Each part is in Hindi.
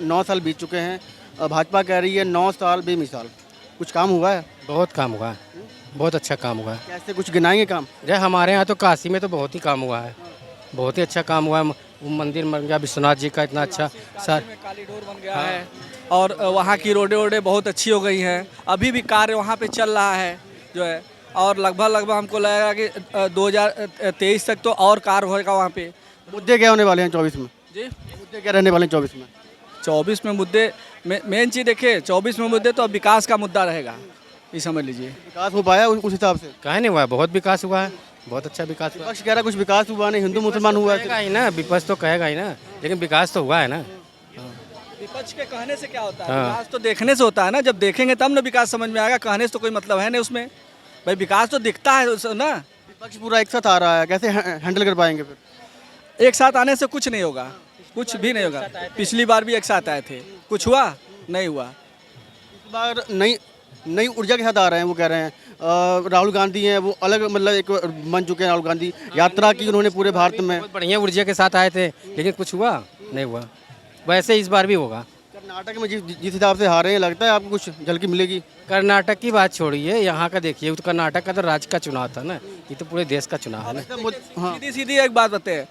9 साल बीत चुके हैं। भाजपा कह रही है 9 साल बेमिसाल। कुछ काम हुआ है? बहुत काम हुआ है, बहुत अच्छा काम हुआ है। कैसे, कुछ गिनाएंगे काम? जय हमारे यहाँ तो काशी में तो बहुत ही काम हुआ है, बहुत ही अच्छा काम हुआ है। वो मंदिर बन गया विश्वनाथ जी का, इतना अच्छा सर। कॉरिडोर बन गया है और वहाँ की रोडें वोडें बहुत अच्छी हो गई हैं। अभी भी कार्य वहाँ पे चल रहा है जो है, और लगभग हमको लगेगा कि 2023 तक तो और कार्य होगा वहाँ पे। मुद्दे क्या होने वाले हैं 24 में? जी, मुद्दे क्या रहने वाले हैं 24 में? 24 में मुद्दे मेन चीज़ देखिए, 24 में मुद्दे तो अब विकास का मुद्दा रहेगा, ये समझ लीजिए। विकास हो पाया उस हिसाब से? कहीं नहीं हुआ है, बहुत विकास हुआ है, बहुत अच्छा विकास हुआ है। विपक्ष कह रहा है कुछ विकास हुआ नहीं, हिंदू मुसलमान हुआ कहेगा है। ही ना, विपक्ष तो कहेगा ही ना, लेकिन विकास तो हुआ है ना। विपक्ष के कहने से क्या होता है? हाँ। विकास तो देखने से होता है ना, जब देखेंगे तब ना विकास समझ में आएगा। कहने से तो कोई मतलब है नहीं उसमें, भाई विकास तो दिखता है ना। विपक्ष पूरा एक साथ आ रहा है, कैसे हैंडल कर पाएंगे फिर? एक साथ आने से कुछ नहीं होगा, कुछ भी नहीं होगा। पिछली बार भी एक साथ आए थे, कुछ हुआ नहीं हुआ। इस बार नई नई ऊर्जा के साथ आ रहे हैं, वो कह रहे हैं। राहुल गांधी हैं, वो अलग मतलब एक बन चुके हैं। राहुल गांधी यात्रा की उन्होंने पूरे भारत में। बहुत बढ़िया ऊर्जा के साथ आए थे, लेकिन कुछ हुआ नहीं हुआ। वैसे इस बार भी होगा। कर्नाटक में जिस हिसाब से हारे हैं, लगता है आपको कुछ झलकी मिलेगी? कर्नाटक की बात छोड़िए, यहाँ का देखिए, तो कर्नाटक का तो राज्य का चुनाव था ना, ये तो पूरे देश का चुनाव है ना। हाँ, सीधी सीधी एक बात बताए,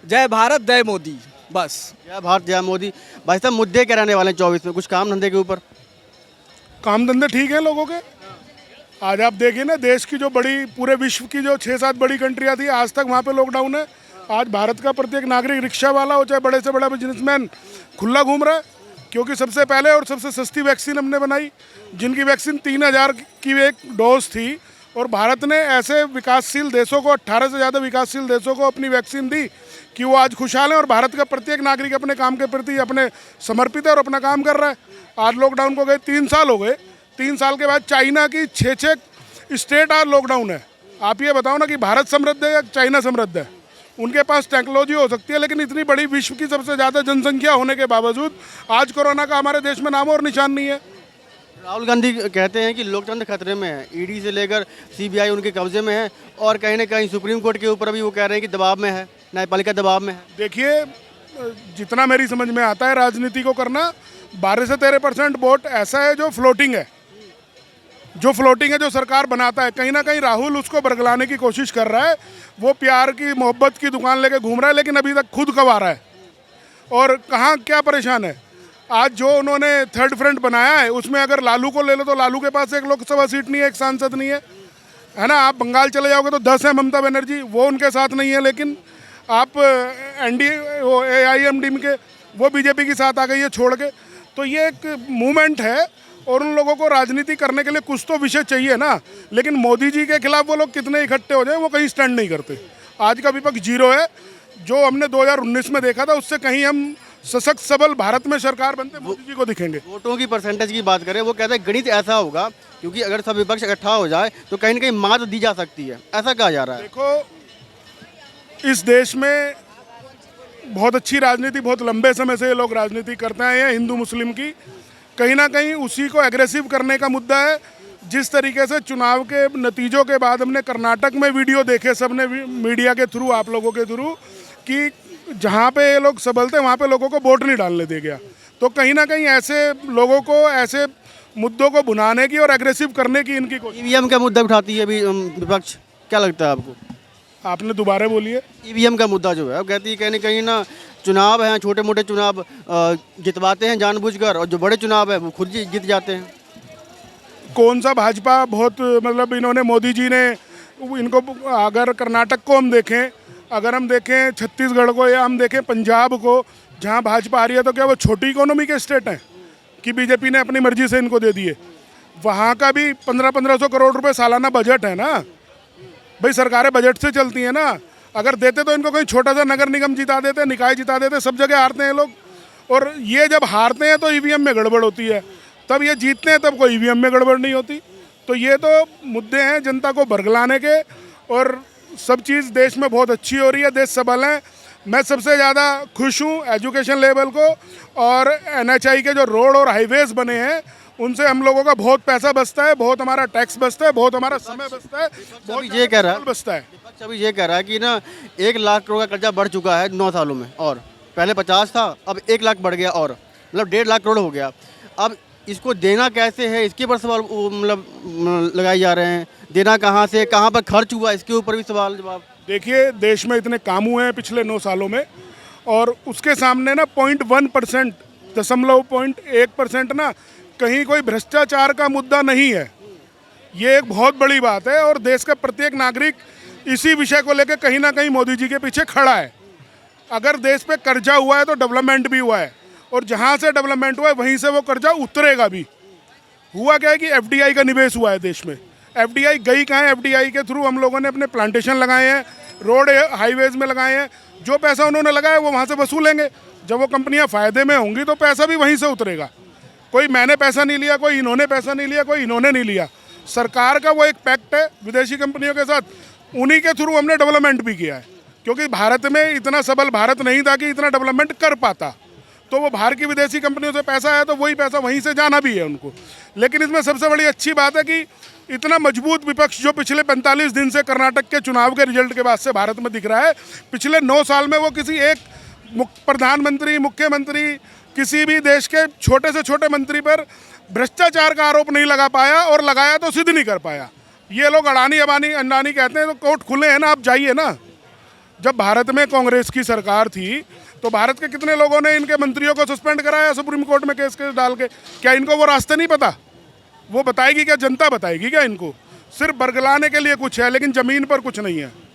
जय भारत जय मोदी, बस। जय भारत जय मोदी। भाई साहब, मुद्दे क्या रहने वाले हैं 24 में? कुछ काम धंधे के ऊपर? काम धंधे ठीक हैं लोगों के। आज आप देखिए ना, देश की जो बड़ी, पूरे विश्व की जो 6-7 बड़ी कंट्रियाँ थी, आज तक वहाँ पे लॉकडाउन है। आज भारत का प्रत्येक नागरिक, रिक्शा वाला हो चाहे बड़े से बड़ा बिजनेसमैन, खुला घूम रहा है, क्योंकि सबसे पहले और सबसे सस्ती वैक्सीन हमने बनाई, जिनकी वैक्सीन 3000 की एक डोज थी। और भारत ने ऐसे विकासशील देशों को, 18 से ज़्यादा विकासशील देशों को अपनी वैक्सीन दी कि वो आज खुशहाल हैं। और भारत का प्रत्येक नागरिक अपने काम के प्रति अपने समर्पित है और अपना काम कर रहा है। आज लॉकडाउन को गए 3 साल हो गए, 3 साल के बाद चाइना की 6 स्टेट आज लॉकडाउन है। आप ये बताओ ना कि भारत समृद्ध है या चाइना समृद्ध है? उनके पास टेक्नोलॉजी हो सकती है, लेकिन इतनी बड़ी विश्व की सबसे ज़्यादा जनसंख्या होने के बावजूद आज कोरोना का हमारे देश में नामो और निशान नहीं है। राहुल गांधी कहते हैं कि लोकतंत्र खतरे में है, ईडी से लेकर सीबीआई उनके कब्जे में है, और कहीं ना कहीं सुप्रीम कोर्ट के ऊपर भी वो कह रहे हैं कि दबाव में है, न्यायपालिका दबाव में है। देखिए, जितना मेरी समझ में आता है, राजनीति को करना 12 से 13% वोट ऐसा है जो फ्लोटिंग है, जो सरकार बनाता है। कहीं ना कहीं राहुल उसको बरगलाने की कोशिश कर रहा है। वो प्यार की, मोहब्बत की दुकान लेके घूम रहा है, लेकिन अभी तक खुद कब आ रहा है और कहाँ क्या परेशान है। आज जो उन्होंने थर्ड फ्रंट बनाया है, उसमें अगर लालू को ले लो तो लालू के पास एक लोकसभा सीट नहीं है, एक सांसद नहीं है ना। आप बंगाल चले जाओगे तो 10 है ममता बनर्जी, वो उनके साथ नहीं है। लेकिन आप एनडीए, वो AIMDM के, वो बीजेपी के साथ आ गई है छोड़ के। तो ये एक मूवमेंट है, और उन लोगों को राजनीति करने के लिए कुछ तो विषय चाहिए ना। लेकिन मोदी जी के खिलाफ वो लोग कितने इकट्ठे हो जाए, वो कहीं स्टैंड नहीं करते। आज का विपक्ष जीरो है। जो हमने 2019 में देखा था, उससे कहीं हम सशक्त सबल भारत में सरकार बनते मोदी जी को दिखेंगे। वोटों की परसेंटेज की बात करें, वो कहते हैं गणित ऐसा होगा, क्योंकि अगर सब विपक्ष इकट्ठा हो जाए तो कहीं ना कहीं मात दी जा सकती है, ऐसा कहा जा रहा है। देखो, इस देश में बहुत अच्छी राजनीति, बहुत लंबे समय से ये लोग राजनीति करते आए हैं, हिंदू मुस्लिम की। कहीं ना कहीं उसी को एग्रेसिव करने का मुद्दा है। जिस तरीके से चुनाव के नतीजों के बाद हमने कर्नाटक में वीडियो देखे, सबने मीडिया के थ्रू, आप लोगों के थ्रू, कि जहाँ पे ये लोग सबल थे वहाँ पे लोगों को वोट नहीं डालने दे गया। तो कहीं ना कहीं ऐसे लोगों को, ऐसे मुद्दों को भुनाने की और एग्रेसिव करने की इनकी कोशिश। EVM का मुद्दा उठाती है अभी विपक्ष, क्या लगता है आपको? आपने दोबारा बोलिए। EVM का मुद्दा जो है, वो कहती है कहीं ना कहीं ना, चुनाव हैं, छोटे मोटे चुनाव जितवाते हैं जानबूझकर, और जो बड़े चुनाव है वो खुद जीत जाते हैं। कौन सा भाजपा बहुत, मतलब इन्होंने, मोदी जी ने इनको, अगर कर्नाटक को हम देखें, अगर हम देखें छत्तीसगढ़ को, या हम देखें पंजाब को, जहां भाजपा आ रही है, तो क्या वो छोटी इकोनॉमी के स्टेट हैं कि बीजेपी ने अपनी मर्जी से इनको दे दिए? वहाँ का भी 1500 करोड़ रुपए सालाना बजट है ना भाई, सरकारें बजट से चलती हैं ना। अगर देते तो इनको कोई छोटा सा नगर निगम जिता देते, निकाय जिता देते। सब जगह हारते हैं लोग, और ये जब हारते हैं तो EVM में गड़बड़ होती है, तब ये जीतते हैं तब कोई EVM में गड़बड़ नहीं होती। तो ये तो मुद्दे हैं जनता को बरगलाने के, और सब चीज़ देश में बहुत अच्छी हो रही है, देश सबल है। मैं सबसे ज़्यादा खुश हूँ एजुकेशन लेवल को, और NHI के जो रोड और हाईवेज बने हैं, उनसे हम लोगों का बहुत पैसा बचता है, बहुत हमारा टैक्स बचता है, बहुत हमारा समय बचता है, बहुत ये कह रहा है, बचता है। विपक्ष अभी ये कह रहा है कि ना 1 लाख करोड़ का कर्जा बढ़ चुका है 9 सालों में, और पहले 50 था, अब 1 लाख बढ़ गया। और मतलब 1.5 लाख करोड़ हो गया। अब इसको देना कैसे है, इसके ऊपर सवाल मतलब लगाए जा रहे हैं। देना कहाँ से, कहाँ पर खर्च हुआ, इसके ऊपर भी सवाल जवाब। देखिए, देश में इतने काम हुए हैं पिछले 9 सालों में, और उसके सामने ना 0.1%, 0.1% ना कहीं कोई भ्रष्टाचार का मुद्दा नहीं है। ये एक बहुत बड़ी बात है, और देश का प्रत्येक नागरिक इसी विषय को लेकर कहीं ना कहीं मोदी जी के पीछे खड़ा है। अगर देश पे कर्जा हुआ है तो डेवलपमेंट भी हुआ है, और जहाँ से डेवलपमेंट हुआ है वहीं से वो कर्जा उतरेगा भी। हुआ क्या है कि एफडीआई का निवेश हुआ है देश में। एफडीआई गई कहाँ है? एफडीआई के थ्रू हम लोगों ने अपने प्लांटेशन लगाए हैं, रोड हाईवेज में लगाए हैं। जो पैसा उन्होंने लगाया वो वहाँ से वसूलेंगे। जब वो कंपनियाँ फ़ायदे में होंगी तो पैसा भी वहीं से उतरेगा। कोई मैंने पैसा नहीं लिया, कोई इन्होंने पैसा नहीं लिया, कोई इन्होंने नहीं लिया। सरकार का वो एक पैक्ट है विदेशी कंपनियों के साथ, उन्हीं के थ्रू हमने डेवलपमेंट भी किया है। क्योंकि भारत में इतना सबल भारत नहीं था कि इतना डेवलपमेंट कर पाता, तो वो बाहर की विदेशी कंपनियों से पैसा आया तो वही पैसा वहीं से जाना भी है उनको। लेकिन इसमें सबसे बड़ी अच्छी बात है कि इतना मजबूत विपक्ष जो पिछले 45 दिन से कर्नाटक के चुनाव के रिजल्ट के बाद से भारत में दिख रहा है, पिछले 9 साल में वो किसी एक प्रधानमंत्री, मुख्यमंत्री, किसी भी देश के छोटे से छोटे मंत्री पर भ्रष्टाचार का आरोप नहीं लगा पाया, और लगाया तो सिद्ध नहीं कर पाया। ये लोग अडानी अंबानी कहते हैं, तो कोर्ट खुले हैं ना, आप जाइए ना। जब भारत में कांग्रेस की सरकार थी तो भारत के कितने लोगों ने इनके मंत्रियों को सस्पेंड कराया सुप्रीम कोर्ट में केस डाल के। क्या इनको वो रास्ते नहीं पता? वो बताएगी क्या? जनता बताएगी क्या इनको? सिर्फ बरगलाने के लिए कुछ है, लेकिन ज़मीन पर कुछ नहीं है।